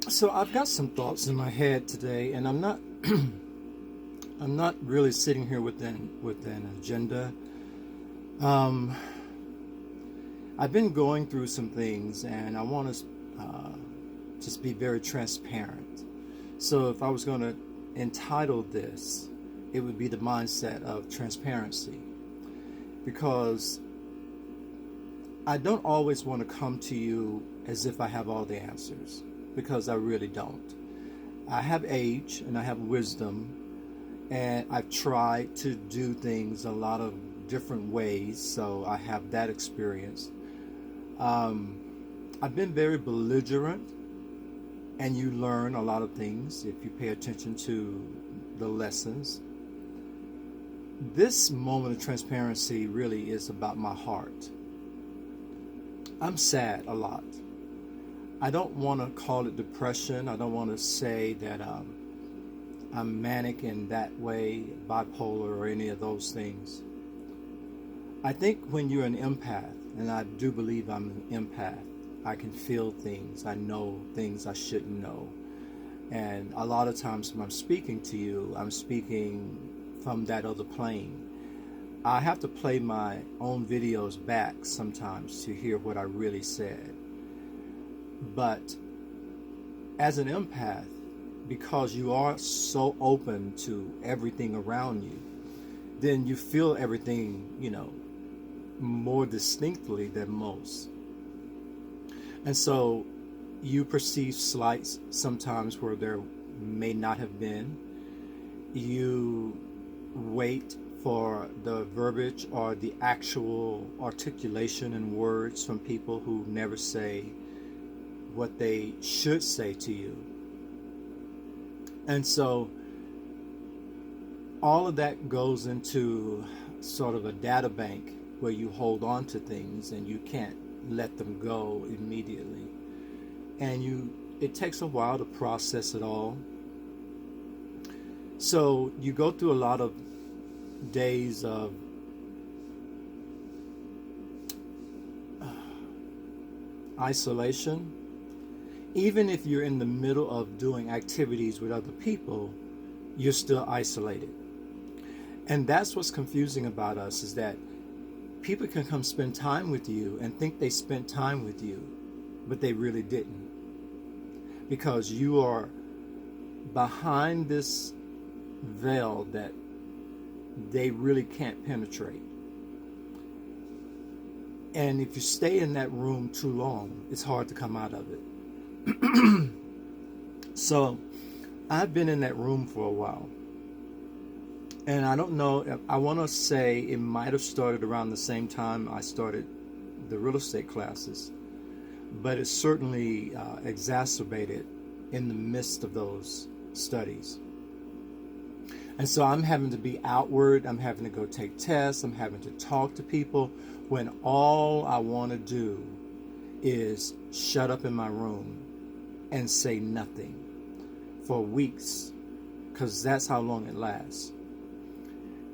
So I've got some thoughts in my head today, and I'm not I'm not really sitting here with an agenda. Um, I've been going through some things, and I want to just be very transparent. So if I was going to entitle this, it would be the mindset of transparency, because I don't always want to come to you as if I have all the answers, because I really don't. I have age and I have wisdom, and I've tried to do things a lot of different ways, so I have that experience. Um, I've been very belligerent, and you learn a lot of things if you pay attention to the lessons. This moment of transparency really is about my heart. I'm sad a lot. I don't want to call it depression. I don't want to say that I'm manic in that way, bipolar, or any of those things. I think when you're an empath, and I do believe I'm an empath, I can feel things. I know things I shouldn't know. And a lot of times when I'm speaking to you, I'm speaking from that other plane. I have to play my own videos back sometimes to hear what I really said. But as an empath, because you are so open to everything around you, then you feel everything, more distinctly than most. And so you perceive slights sometimes where there may not have been. You wait for the verbiage or the actual articulation and words from people who never say what they should say to you. And so all of that goes into sort of a data bank where you hold on to things and you can't let them go immediately. And it takes a while to process it all. So you go through a lot of days of isolation. Even if you're in the middle of doing activities with other people, you're still isolated. And that's what's confusing about us, is that people can come spend time with you and think they spent time with you, but they really didn't. Because you are behind this veil that they really can't penetrate. And if you stay in that room too long, it's hard to come out of it. So I've been in that room for a while. And I don't know, I want to say it might have started around the same time I started the real estate classes, but it certainly exacerbated in the midst of those studies. And so I'm having to be outward, I'm having to go take tests, I'm having to talk to people when all I want to do is shut up in my room and say nothing for weeks, because that's how long it lasts.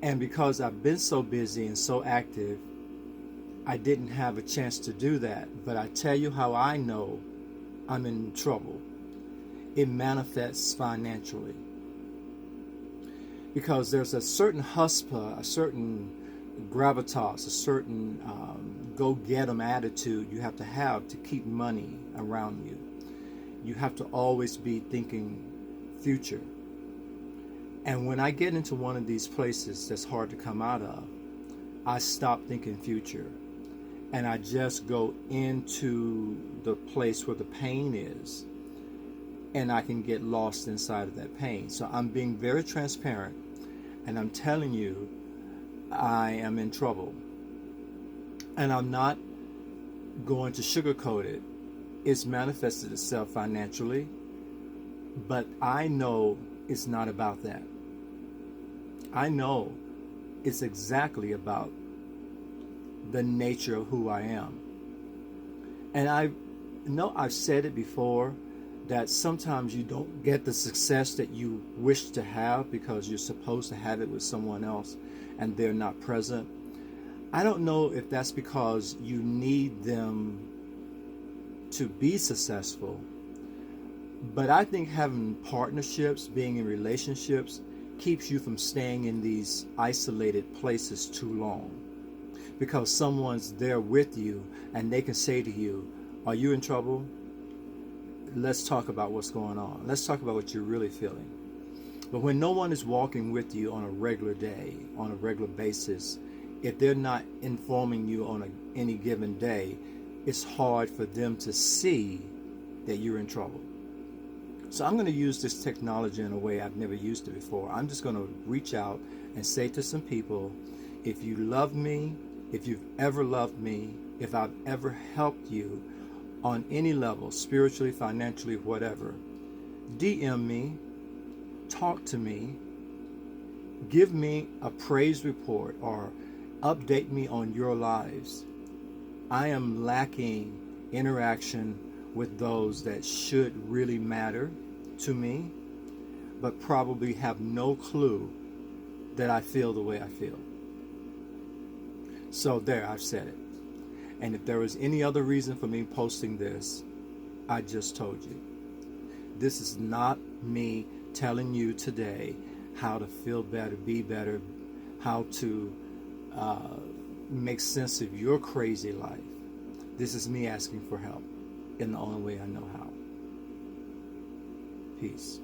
And because I've been so busy and so active, I didn't have a chance to do that. But I tell you how I know I'm in trouble. It manifests financially. Because there's a certain huspa, a certain gravitas, a certain go-get-em attitude you have to keep money around you. You have to always be thinking future. And when I get into one of these places that's hard to come out of, I stop thinking future. And I just go into the place where the pain is. And I can get lost inside of that pain. So I'm being very transparent. And I'm telling you, I am in trouble. And I'm not going to sugarcoat it. It's manifested itself financially. But I know it's not about that. I know it's exactly about the nature of who I am. And I know I've said it before, that sometimes you don't get the success that you wish to have because you're supposed to have it with someone else and they're not present. I don't know if that's because you need them to be successful, But I think having partnerships, being in relationships, keeps you from staying in these isolated places too long. Because someone's there with you and they can say to you, are you in trouble? Let's talk about what's going on. Let's talk about what you're really feeling. But when no one is walking with you on a regular day, on a regular basis, if they're not informing you on any given day, it's hard for them to see that you're in trouble. So I'm going to use this technology in a way I've never used it before. I'm just going to reach out and say to some people, if you love me, if you've ever loved me, if I've ever helped you on any level, spiritually, financially, whatever, DM me, talk to me, give me a praise report or update me on your lives. I am lacking interaction with those that should really matter to me, but probably have no clue that I feel the way I feel. So there, I've said it. And if there was any other reason for me posting this, I just told you. This is not me telling you today how to feel better, be better, how to make sense of your crazy life. This is me asking for help in the only way I know how. Peace.